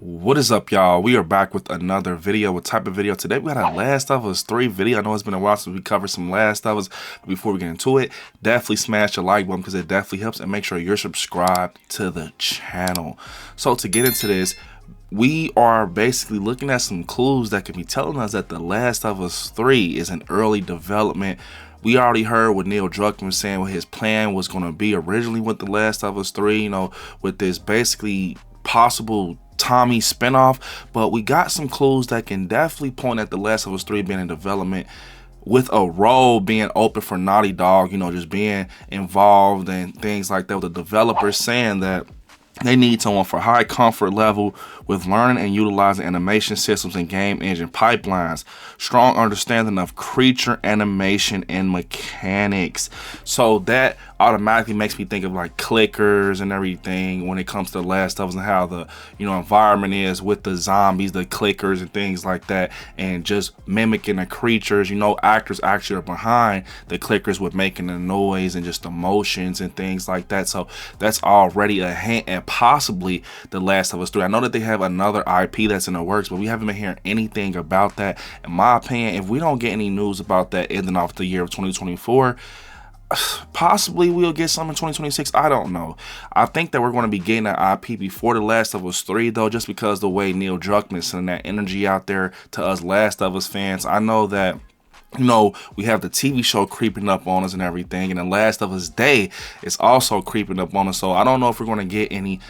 What is up, y'all? We are back with another video. What type of video? Today we got a Last of Us 3 video. I know it's been a while since we covered some Last of Us. But before we get into it, definitely smash the like button because it definitely helps, and make sure you're subscribed to the channel. So to get into this, we are basically looking at some clues that could be telling us that The Last of Us 3 is in early development. We already heard what Neil Druckmann was saying, what his plan was going to be originally with The Last of Us 3, with this basically possible Tommy spinoff, but we got some clues that can definitely point at The Last of Us 3 being in development, with a role being open for Naughty Dog, just being involved and things like that, with the developers saying that they need someone for high comfort level with learning and utilizing animation systems and game engine pipelines, strong understanding of creature animation and mechanics. So that automatically makes me think of like clickers and everything when it comes to The Last of Us, and how the environment is with the zombies, the clickers and things like that, and just mimicking the creatures. Actors actually are behind the clickers with making the noise and just the motions and things like that. So that's already a hint at possibly The Last of Us 3. I know that they have another IP that's in the works, but we haven't been hearing anything about that. In my opinion, if we don't get any news about that ending off the year of 2024, possibly we'll get some in 2026. I don't know. I think that we're going to be getting that IP before The Last of Us 3, though, just because the way Neil Druckmann is sending that energy out there to us Last of Us fans. I know that we have the TV show creeping up on us and everything, and The Last of Us Day is also creeping up on us. So I don't know if we're going to get any,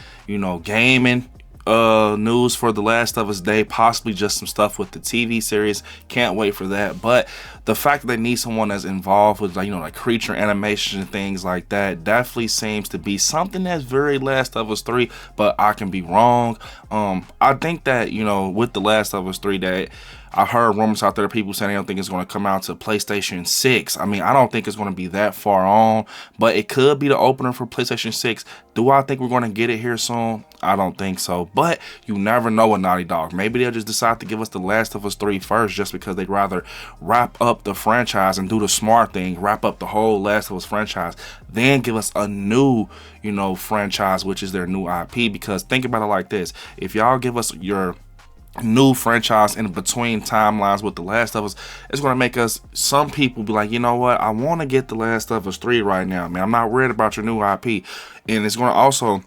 gaming news for The Last of Us Day, possibly just some stuff with the TV series. Can't wait for that. But the fact that they need someone that's involved with like creature animation and things like that definitely seems to be something that's very Last of Us 3, but I can be wrong. I think that with The Last of Us 3, that I've heard rumors out there, people saying they don't think it's going to come out to PlayStation 6. I mean, I don't think it's going to be that far on, but it could be the opener for PlayStation 6. Do I think we're going to get it here soon? I don't think so, but you never know with Naughty Dog. Maybe they'll just decide to give us The Last of Us 3 first, just because they'd rather wrap up the franchise and do the smart thing, wrap up the whole Last of Us franchise, then give us a new, franchise, which is their new IP. Because think about it like this: if y'all give us your new franchise in between timelines with The Last of Us, it's going to make some people be like, you know what, I want to get The Last of Us 3 right now, man. I'm not worried about your new IP. And it's going to also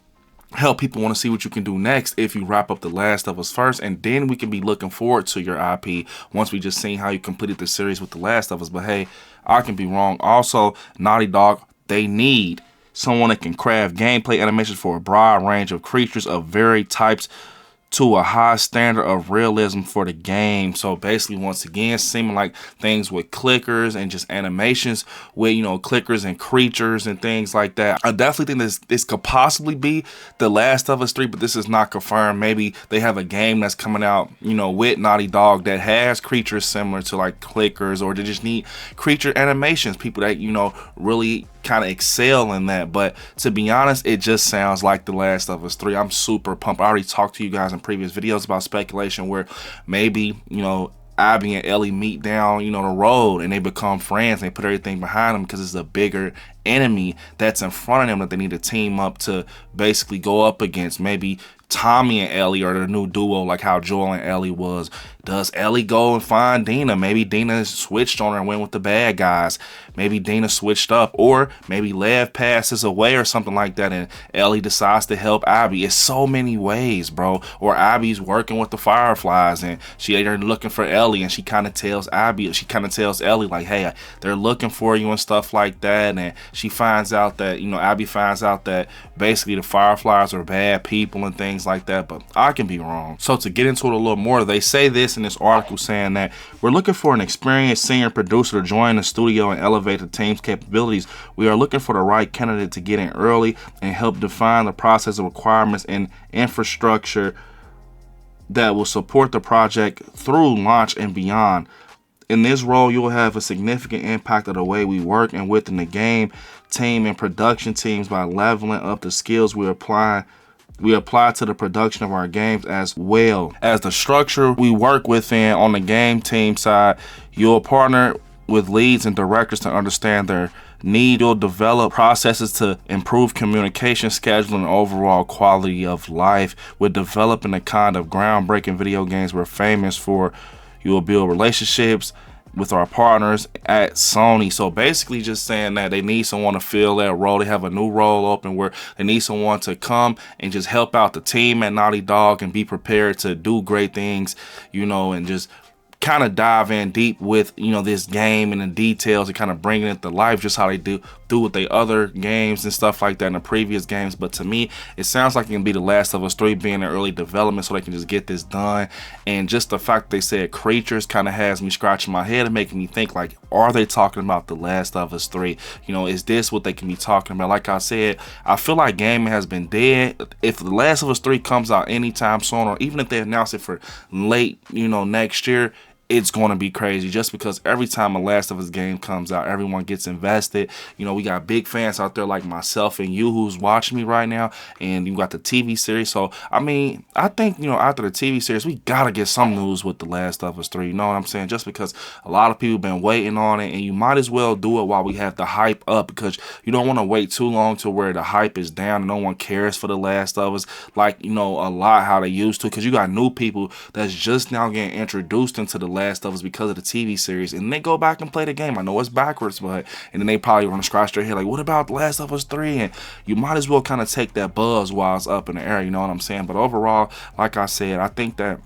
help people want to see what you can do next if you wrap up The Last of Us first, and then we can be looking forward to your IP once we just seen how you completed the series with The Last of Us. But hey, I can be wrong. Also, Naughty Dog, they need someone that can craft gameplay animations for a broad range of creatures of varied types to a high standard of realism for the game. So basically, once again, seeming like things with clickers and just animations with clickers and creatures and things like that. I definitely think this could possibly be The Last of Us 3, but this is not confirmed. Maybe they have a game that's coming out with Naughty Dog that has creatures similar to like clickers, or they just need creature animations, people that really kind of excel in that. But to be honest, it just sounds like The Last of Us 3. I'm super pumped. I already talked to you guys in previous videos about speculation where maybe Abby and Ellie meet down the road and they become friends, and they put everything behind them because it's a bigger enemy that's in front of them that they need to team up to basically go up against. Maybe Tommy and Ellie are the new duo, like how Joel and Ellie was. Does Ellie go and find Dina? Maybe Dina switched on her and went with the bad guys. Maybe Dina switched up, or maybe Lev passes away or something like that, and Ellie decides to help Abby. It's so many ways, bro. Or Abby's working with the Fireflies and they're looking for Ellie, and she kind of tells Ellie like, hey, they're looking for you and stuff like that. And she finds out that Abby finds out that basically the Fireflies are bad people and things like that, but I can be wrong. So to get into it a little more, they say this in this article, saying that we're looking for an experienced senior producer to join the studio and elevate the team's capabilities. We are looking for the right candidate to get in early and help define the process of requirements and infrastructure that will support the project through launch and beyond. In this role, you will have a significant impact of the way we work and within the game team and production teams by leveling up the skills we apply to the production of our games, as well as the structure we work within. On the game team side, you'll partner with leads and directors to understand their need or develop processes to improve communication, scheduling, and overall quality of life. We're developing the kind of groundbreaking video games we're famous for. You will build relationships with our partners at Sony. So basically just saying that they need someone to fill that role. They have a new role open where they need someone to come and just help out the team at Naughty Dog and be prepared to do great things, you know, and just kind of dive in deep with, you know, this game and the details and kind of bringing it to life, just how they do with their other games and stuff like that in the previous games. But to me, it sounds like it can be The Last of Us 3 being in early development so they can just get this done. And just the fact they said creatures kind of has me scratching my head and making me think, like, are they talking about The Last of Us 3? You know, is this what they can be talking about? Like I said, I feel like gaming has been dead. If The Last of Us 3 comes out anytime soon, or even if they announce it for late, you know, next year, it's going to be crazy, just because every time a Last of Us game comes out, everyone gets invested. You know, we got big fans out there like myself and you who's watching me right now, and you got the TV series. So, I mean, I think, you know, after the TV series, we got to get some news with The Last of Us 3. You know what I'm saying? Just because a lot of people been waiting on it, and you might as well do it while we have the hype up, because you don't want to wait too long to where the hype is down and no one cares for The Last of Us, like, you know, a lot how they used to, because you got new people that's just now getting introduced into The Last of Us because of the TV series, and they go back and play the game. I know it's backwards, but and then they probably want to scratch their head like, what about The Last of Us 3? And you might as well kind of take that buzz while it's up in the air, you know what I'm saying? But overall, like I said, I think that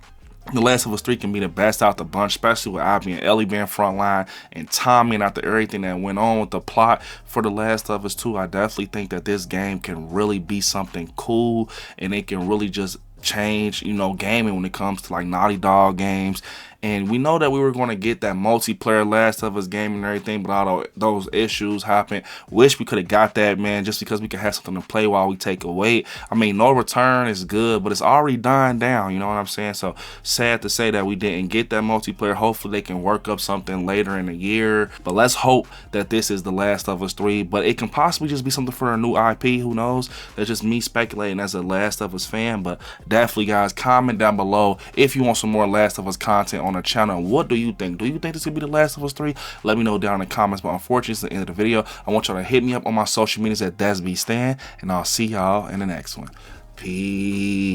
The Last of Us 3 can be the best out the bunch, especially with Abby and Ellie being frontline, and Tommy, and after everything that went on with the plot for The Last of Us 2, I definitely think that this game can really be something cool, and it can really just change, you know, gaming when it comes to like Naughty Dog games. And we know that we were going to get that multiplayer Last of Us game and everything, but all those issues happened. Wish we could have got that, man, just because we could have something to play while we take a wait. I mean, No Return is good, but it's already dying down, you know what I'm saying? So sad to say that we didn't get that multiplayer. Hopefully they can work up something later in the year, but let's hope that this is The Last of Us 3. But it can possibly just be something for a new IP, who knows? That's just me speculating as a Last of Us fan. But definitely, guys, comment down below if you want some more Last of Us content on the channel. What do you think? Do you think this could be The Last of Us 3? Let me know down in the comments. But unfortunately, it's the end of the video. I want y'all to hit me up on my social medias at DesBStan, and I'll see y'all in the next one. Peace.